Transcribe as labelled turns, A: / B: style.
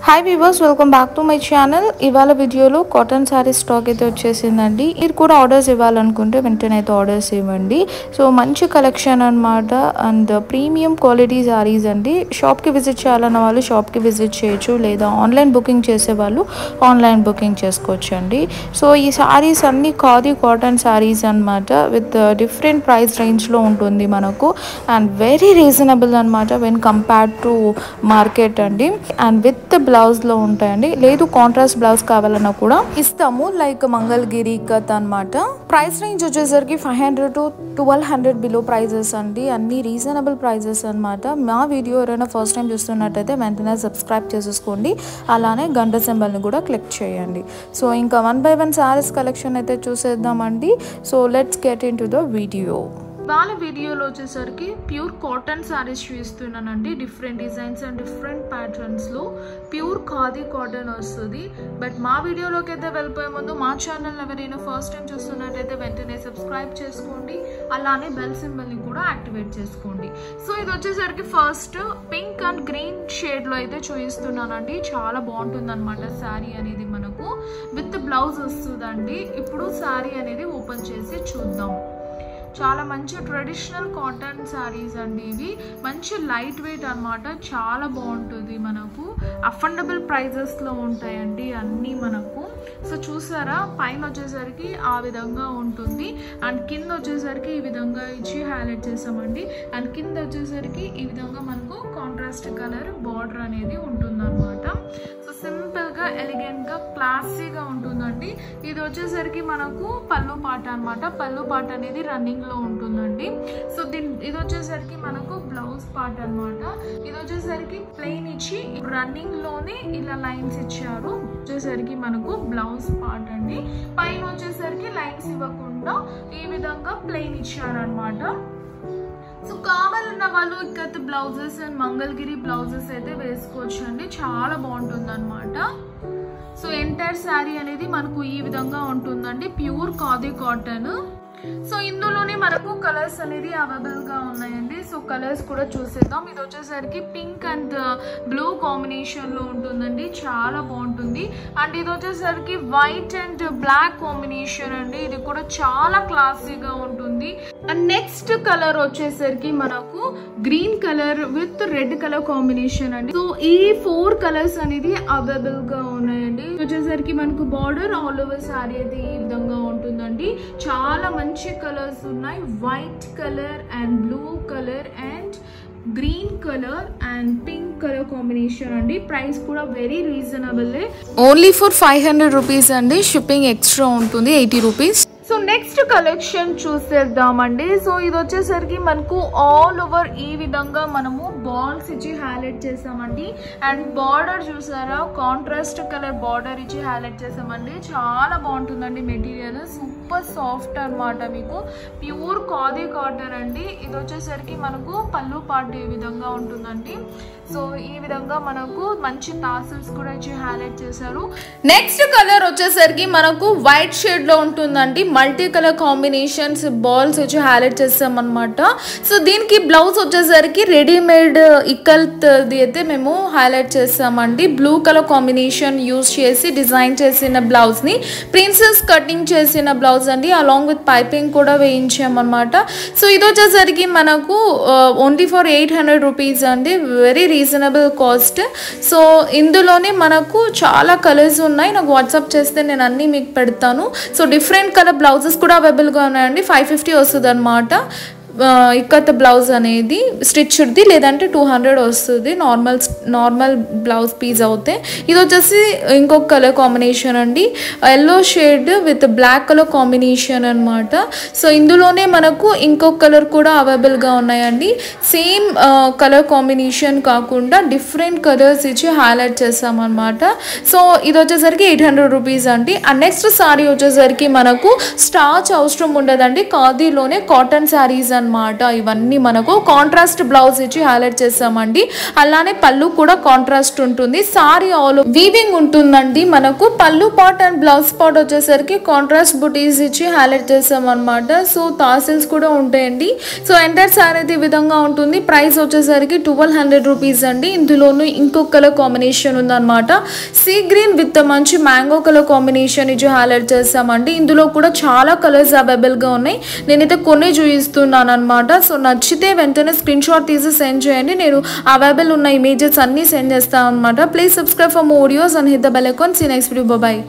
A: Hi viewers, welcome back to my channel. ఇవాళ వీడియోలో cotton sari stock అయితే వచ్చేసిందండి. మీరు కూడా ఆర్డర్స్ ఇవ్వాలనుకుంటే వెంటనే అయితే ఆర్డర్స్ ఇవ్వండి. సో మంచి కలెక్షన్ అనమాట అండ్ ప్రీమియం క్వాలిటీ శారీస్ అండి. షాప్కి విజిట్ చేయాలన్న వాళ్ళు షాప్కి విజిట్ చేయొచ్చు, లేదా ఆన్లైన్ బుకింగ్ చేసే వాళ్ళు ఆన్లైన్ బుకింగ్ చేసుకోవచ్చు అండి. సో ఈ శారీస్ అన్నీ ఖాదీ కాటన్ శారీస్ అనమాట. విత్ డిఫరెంట్ ప్రైస్ రేంజ్లో ఉంటుంది మనకు అండ్ వెరీ రీజనబుల్ అనమాట వెన్ కంపేర్డ్ టు మార్కెట్ అండి. అండ్ విత్ బ్లౌజ్లో ఉంటాయండి. లేదు కాంట్రాస్ట్ బ్లౌజ్ కావాలన్నా కూడా ఇస్తాము, లైక్ మంగళగిరి కత్ అనమాట. ప్రైస్ రేంజ్ వచ్చేసరికి 500 to 1200 బిలో ప్రైజెస్ అండి. అన్ని రీజనబుల్ ప్రైజెస్ అనమాట. మా వీడియో ఎవరైనా ఫస్ట్ టైం చూస్తున్నట్టయితే వెంటనే సబ్స్క్రైబ్ చేసేసుకోండి, అలానే గంట సింబల్ని కూడా క్లిక్ చేయండి. సో ఇంకా 1 by 1 శారీస్ కలెక్షన్ అయితే చూసేద్దామండి. So let's get into the video. వాళ్ళ వీడియోలో వచ్చేసరికి ప్యూర్ కాటన్ శారీస్ చూపిస్తున్నానండి. డిఫరెంట్ డిజైన్స్ అండ్ డిఫరెంట్ ప్యాటర్న్స్లో ప్యూర్ ఖాదీ కాటన్ వస్తుంది. బట్ మా వీడియోలోకి అయితే వెళ్ళిపోయే ముందు మా ఛానల్ ఎవరైనా ఫస్ట్ టైం చూస్తున్నట్టయితే వెంటనే సబ్స్క్రైబ్ చేసుకోండి, అలానే బెల్ సింబల్ని కూడా యాక్టివేట్ చేసుకోండి. సో ఇది వచ్చేసరికి ఫస్ట్ పింక్ అండ్ గ్రీన్ షేడ్లో అయితే చూపిస్తున్నానండి. చాలా బాగుంటుంది అనమాట శారీ అనేది. మనకు విత్ బ్లౌజ్ వస్తుందండి. ఇప్పుడు శారీ అనేది ఓపెన్ చేసి చూద్దాం. చాలా మంచి ట్రెడిషనల్ కాటన్ శారీస్ అండి ఇవి. మంచి లైట్ వెయిట్ అనమాట. చాలా బాగుంటుంది. మనకు అఫోర్డబుల్ ప్రైజెస్లో ఉంటాయండి అన్నీ మనకు. సో చూసారా, పైన వచ్చేసరికి ఆ విధంగా ఉంటుంది అండ్ కింద వచ్చేసరికి ఈ విధంగా ఇచ్చి హైలైట్ చేసామండి. అండ్ కింద వచ్చేసరికి ఈ విధంగా మనకు కాంట్రాస్ట్ కలర్ బార్డర్ అనేది ఉంటుంది అనమాట. సో సింపుల్గా ఎలిగెంట్గా క్లాసీగా ఉంటుందండి. ఇది వచ్చేసరికి మనకు పళ్ళు పాట అనమాట. పళ్ళు పాట అనేది రన్నింగ్ లో ఉంటుందండి. సో ఇది వచ్చేసరికి మనకు బ్లౌజ్ పార్ట్ అనమాట. ఇది వచ్చేసరికి ప్లెయిన్ ఇచ్చి రన్నింగ్ లోనే ఇలా లైన్స్ ఇచ్చారు. వచ్చేసరికి మనకు బ్లౌజ్ పార్ట్ అండి. పైన వచ్చేసరికి లైన్స్ ఇవ్వకుండా ఈ విధంగా ప్లెయిన్ ఇచ్చారనమాట. సో కావాలన్న వాళ్ళు ikat blouses and Mangalagiri blouses అయితే వేసుకోవచ్చు అండి. చాలా బాగుంటుంది అనమాట. సో ఎంటైర్ శారీ అనేది మనకు ఈ విధంగా ఉంటుందండి. Pure khadi cotton. సో ఇందులోనే మనకు కలర్స్ అనేది అవైలబుల్ గా ఉన్నాయండి. సో కలర్స్ కూడా చూసేద్దాం. ఇది వచ్చేసరికి పింక్ అండ్ బ్లూ కాంబినేషన్ లో ఉంటుందండి. చాలా బాగుంటుంది. అండ్ ఇది వచ్చేసరికి వైట్ అండ్ బ్లాక్ కాంబినేషన్ అండి. ఇది కూడా చాలా క్లాసీగా ఉంటుంది. అండ్ నెక్స్ట్ కలర్ వచ్చేసరికి మనకు green colour with red colour combination అండి. సో ఈ 4 కలర్స్ అనేది అవైలబుల్ గా ఉన్నాయండి. వచ్చేసరికి మనకు బార్డర్ ఆల్ ఓవర్ శారీ అయితే ఈ విధంగా ఉంటుందండి. చాలా మంచి కలర్స్ ఉన్నాయి. White colour and blue colour and green colour and pink colour combination అండి. ప్రైస్ కూడా very reasonable, only for 500 rupees అండి. షిప్పింగ్ ఎక్స్ట్రా ఉంటుంది 80 రూపీస్. సో నెక్స్ట్ కలెక్షన్ చూసేద్దామండి. సో ఇది వచ్చేసరికి మనకు ఆల్ ఓవర్ ఈ విధంగా మనము బాల్స్ ఇచ్చి హైలైట్ చేసామండి. అండ్ బార్డర్ చూసారా, కాంట్రాస్ట్ కలర్ బార్డర్ ఇచ్చి హైలైట్ చేసామండి. చాలా బాగుంటుందండి. మెటీరియల్ సూపర్ సాఫ్ట్ అనమాట. మీకు ప్యూర్ ఖాదీ కాటన్ అండి. ఇది వచ్చేసరికి మనకు పళ్ళు పార్ట్ ఈ విధంగా ఉంటుందండి. సో ఈ విధంగా మనకు మంచి టాసిల్స్ కూడా ఇచ్చి హైలైట్ చేశారు. నెక్స్ట్ కలర్ వచ్చేసరికి మనకు వైట్ షేడ్ లో ఉంటుందండి. మల్టీ కలర్ కాంబినేషన్స్ బాల్స్ వచ్చి హైలైట్ చేస్తామన్నమాట. సో దీనికి బ్లౌజ్ వచ్చేసరికి రెడీమేడ్ ఇక్కల్ది అయితే మేము హైలైట్ చేస్తామండి. బ్లూ కలర్ కాంబినేషన్ యూజ్ చేసి డిజైన్ చేసిన బ్లౌజ్ ని ప్రిన్సెస్ కటింగ్ చేసిన బ్లౌజ్ అండి. అలాంగ్ విత్ పైపింగ్ కూడా వేయించామన్నమాట. సో ఇది వచ్చేసరికి మనకు ఓన్లీ ఫర్ 800 రూపీస్ అండి. Very reasonable cost. సో ఇందులోనే మనకు చాలా కలర్స్ ఉన్నాయి. నాకు వాట్సాప్ చేస్తే నేను అన్నీ మీకు పెడతాను. సో డిఫరెంట్ కలర్ బ్లౌజెస్ కూడా అవైలబుల్గా ఉన్నాయండి. 550 వస్తుంది అనమాట ఇక్కత్ బ్లౌజ్ అనేది స్టిచ్డ్ది, లేదంటే 200 వస్తుంది నార్మల్ బ్లౌజ్ పీస్ అవుతే. ఇది వచ్చేసి ఇంకొక కలర్ కాంబినేషన్ అండి. Yellow shade with black colour combination అనమాట. సో ఇందులోనే మనకు ఇంకొక కలర్ కూడా అవైలబుల్గా ఉన్నాయండి. సేమ్ కలర్ కాంబినేషన్ కాకుండా డిఫరెంట్ కలర్స్ ఇచ్చి హైలైట్ చేస్తామన్నమాట. సో ఇది వచ్చేసరికి 800 రూపీస్ అండి. అండ్ నెక్స్ట్ శారీ వచ్చేసరికి మనకు స్టార్చ్ అవసరం ఉండదండి. ఖాదీలోనే కాటన్ శారీస్ అన్నమాట. ఇవన్నీ మనకు కాంట్రాస్ట్ బ్లౌజ్ ఇచ్చి హైలైట్ చేసామండి. అలానే పళ్ళు కూడా కాంట్రాస్ట్ ఉంటుంది. సారీ ఆల్ వీవింగ్ ఉంటుందండి. మనకు పళ్ళు పార్ట్ అండ్ బ్లౌజ్ పార్ట్ వచ్చేసరికి కాంట్రాస్ట్ బుటీస్ ఇచ్చి హైలైట్ చేసాం అనమాట. సో తాసిల్స్ కూడా ఉంటాయండి. సో ఎంటైర్ సారీ అయితే ఈ విధంగా ఉంటుంది. ప్రైస్ వచ్చేసరికి 1200 రూపీస్ అండి. ఇందులోనూ ఇంకొక కలర్ కాంబినేషన్ ఉందన్నమాట. సీ గ్రీన్ విత్ మంచి మ్యాంగో కలర్ కాంబినేషన్ ఇచ్చి హైలైట్ చేసామండి. ఇందులో కూడా చాలా కలర్స్ అవైలబుల్గా ఉన్నాయి. నేనైతే కొన్ని చూపిస్తున్నాను అనమాట. సో నచ్చితే వెంటనే స్క్రీన్ షాట్ తీసి సెండ్ చేయండి. నేను అవైలబుల్ ఉన్న ఇమేజెస్ అన్నీ సెండ్ చేస్తాను అనమాట. Please subscribe for more videos and hit the bell icon. See next video. Bye.